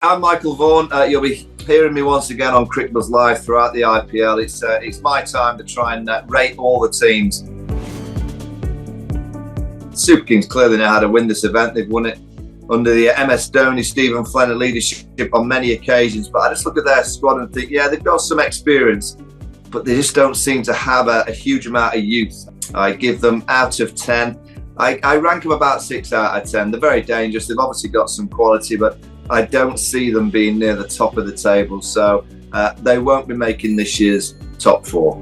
I'm Michael Vaughan. You'll be hearing me once again on Cricbuzz Live throughout the IPL. It's my time to try and rate all the teams. Super Kings clearly know how to win this event. They've won it under the MS Dhoni, Stephen Flenner leadership on many occasions. But I just look at their squad and think, yeah, they've got some experience, but they just don't seem to have a huge amount of youth. I give them out of 10. I rank them about 6 out of 10. They're very dangerous. They've obviously got some quality, but I don't see them being near the top of the table. So they won't be making this year's top 4.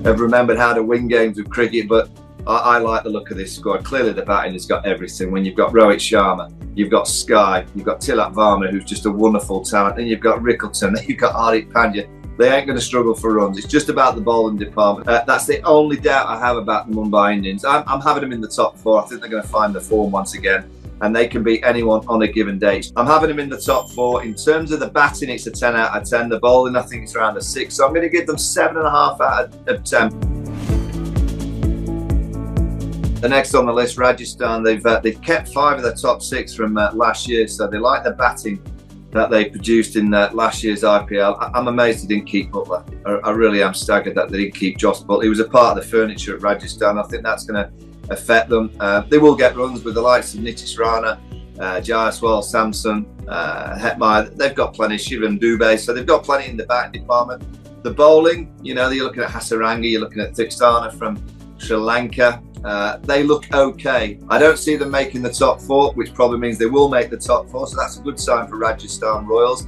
I've remembered how to win games with cricket, but I like the look of this squad. Clearly the batting has got everything. When you've got Rohit Sharma, you've got Sky, you've got Tilak Varma, who's just a wonderful talent, and you've got Rickleton, then you've got Hardik Pandya. They ain't going to struggle for runs. It's just about the bowling department. That's the only doubt I have about the Mumbai Indians. I'm having them in the top 4. I think they're going to find the form once again, and they can beat anyone on a given day. I'm having them in the top 4. In terms of the batting, it's a 10 out of 10. The bowling, I think it's around a 6. So I'm going to give them 7.5 out of 10. The next on the list, Rajasthan. They've kept 5 of the top 6 from last year, so they like the batting that they produced in last year's IPL. I'm amazed they didn't keep Butler. I really am staggered that they didn't keep Josh Butler. He was a part of the furniture at Rajasthan. I think that's going to affect them. They will get runs with the likes of Nitish Rana, Jaiswal, Samson, Hetmeyer. They've got plenty, Shivam Dubey, so they've got plenty in the batting department. The bowling, you're looking at Hasaranga, you're looking at Thiksana from Sri Lanka. They look okay. I don't see them making the top 4, which probably means they will make the top 4, so that's a good sign for Rajasthan Royals.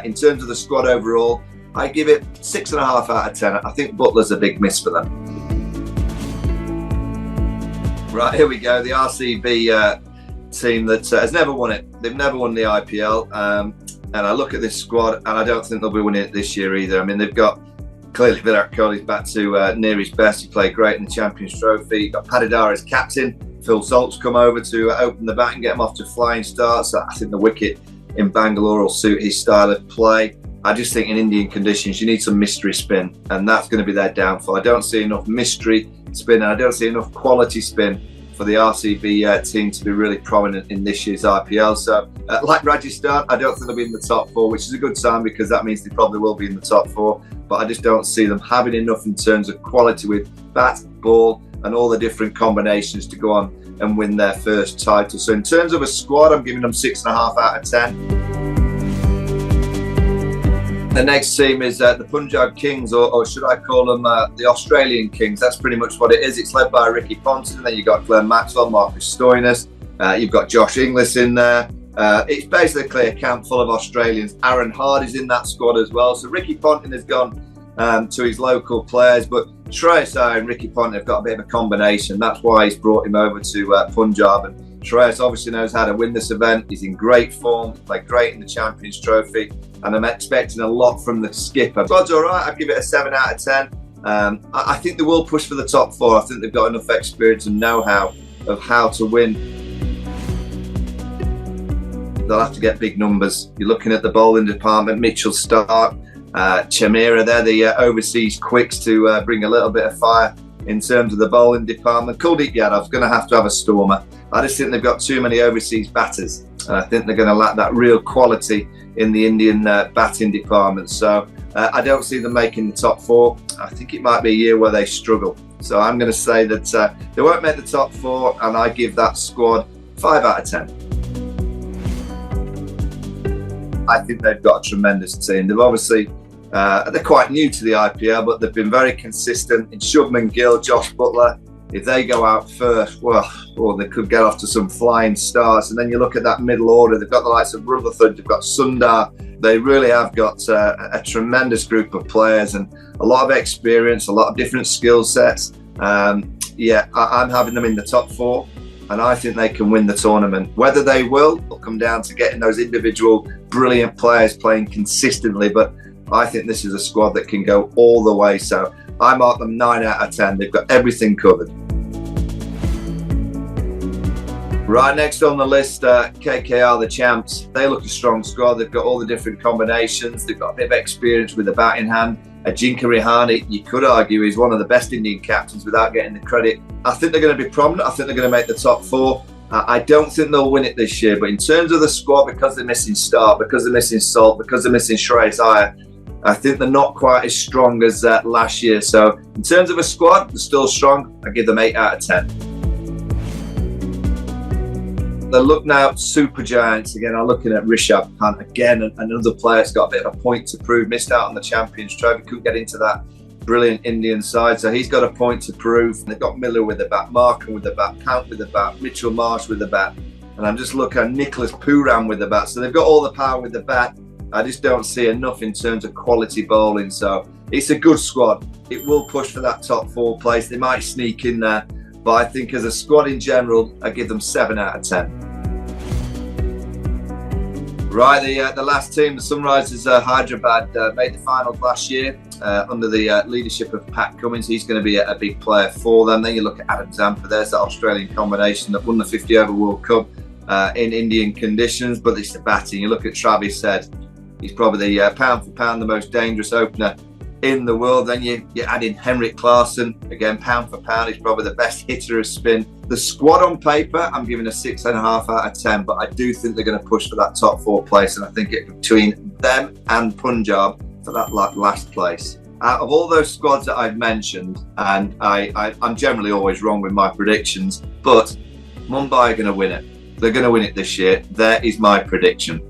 In terms of the squad overall, I give it 6.5 out of 10. I think Butler's a big miss for them. Right, here we go. The RCB team that has never won it. They've never won the IPL. And I look at this squad, and I don't think they'll be winning it this year either. I mean, they've got clearly Virat Kohli's back to near his best. He played great in the Champions Trophy. You've got Patidar as captain. Phil Salt's come over to open the bat and get him off to flying starts. So I think the wicket in Bengaluru will suit his style of play. I just think in Indian conditions, you need some mystery spin, and that's going to be their downfall. I don't see enough mystery spin, and I don't see enough quality spin for the RCB team to be really prominent in this year's IPL. So, like Rajasthan, I don't think they'll be in the top 4, which is a good sign because that means they probably will be in the top 4. But I just don't see them having enough in terms of quality with bat, ball, and all the different combinations to go on and win their first title. So in terms of a squad, I'm giving them 6.5 out of 10. The next team is the Punjab Kings, or should I call them the Australian Kings? That's pretty much what it is. It's led by Ricky Ponting, and then you've got Glenn Maxwell, Marcus Stoinis, you've got Josh Inglis in there. It's basically a camp full of Australians. Aaron Hardy's in that squad as well. So Ricky Ponting has gone to his local players, but Shreyas Iyer and Ricky Ponting have got a bit of a combination. That's why he's brought him over to Punjab. And Shreyas obviously knows how to win this event. He's in great form. He played great in the Champions Trophy. And I'm expecting a lot from the skipper. Squad's all right. I'd give it a 7 out of 10. I think they will push for the top 4. I think they've got enough experience and know-how of how to win. They'll have to get big numbers. You're looking at the bowling department, Mitchell Starc, Chamira, they're the overseas quicks to bring a little bit of fire in terms of the bowling department. Kuldeep Yadav's going to have a stormer. I just think they've got too many overseas batters. And I think they're going to lack that real quality in the Indian batting department. So I don't see them making the top 4. I think it might be a year where they struggle. So I'm going to say that they won't make the top 4, and I give that squad 5 out of 10. I think they've got a tremendous team. They've obviously, they're quite new to the IPL, but they've been very consistent. In Shubman Gill, Josh Butler, if they go out first, well, they could get off to some flying starts. And then you look at that middle order, they've got the likes of Rutherford, they've got Sundar. They really have got a tremendous group of players and a lot of experience, a lot of different skill sets. I'm having them in the top 4. And I think they can win the tournament. Whether they will come down to getting those individual brilliant players playing consistently, but I think this is a squad that can go all the way. So I mark them 9 out of 10. They've got everything covered. Right, next on the list, KKR, the champs. They look a strong squad. They've got all the different combinations. They've got a bit of experience with the bat in hand. Ajinkya Rahane, you could argue, is one of the best Indian captains without getting the credit. I think they're going to be prominent. I think they're going to make the top 4. I don't think they'll win it this year, but in terms of the squad, because they're missing Stark, because they're missing Salt, because they're missing Shreyas Iyer, I think they're not quite as strong as last year. So in terms of a squad, they're still strong. I give them 8 out of 10. The Lucknow Super Giants, again, I'm looking at Rishabh Pant. Again, another player that's got a bit of a point to prove. Missed out on the Champions Trophy, couldn't get into that brilliant Indian side, so he's got a point to prove. They've got Miller with the bat, Markham with the bat, Pant with the bat, Mitchell Marsh with the bat, and I'm just looking at Nicholas Pooran with the bat. So they've got all the power with the bat. I just don't see enough in terms of quality bowling. So it's a good squad. It will push for that top 4 place. They might sneak in there, but I think as a squad in general, I give them 7 out of 10. Right, the last team, the Sunrisers Hyderabad, made the finals last year under the leadership of Pat Cummins. He's going to be a big player for them. Then you look at Adam Zampa, there's that Australian combination that won the 50 over World Cup in Indian conditions, but it's the batting. You look at Travis Head, he's probably the pound for pound the most dangerous opener in the world. Then you add in Henrik Klassen, again pound for pound, he's probably the best hitter of spin. The squad on paper, I'm giving a 6.5 out of 10, but I do think they're going to push for that top 4 place, and I think it's between them and Punjab for that last place. Out of all those squads that I've mentioned, and I'm generally always wrong with my predictions, but Mumbai are going to win it. They're going to win it this year. There is my prediction.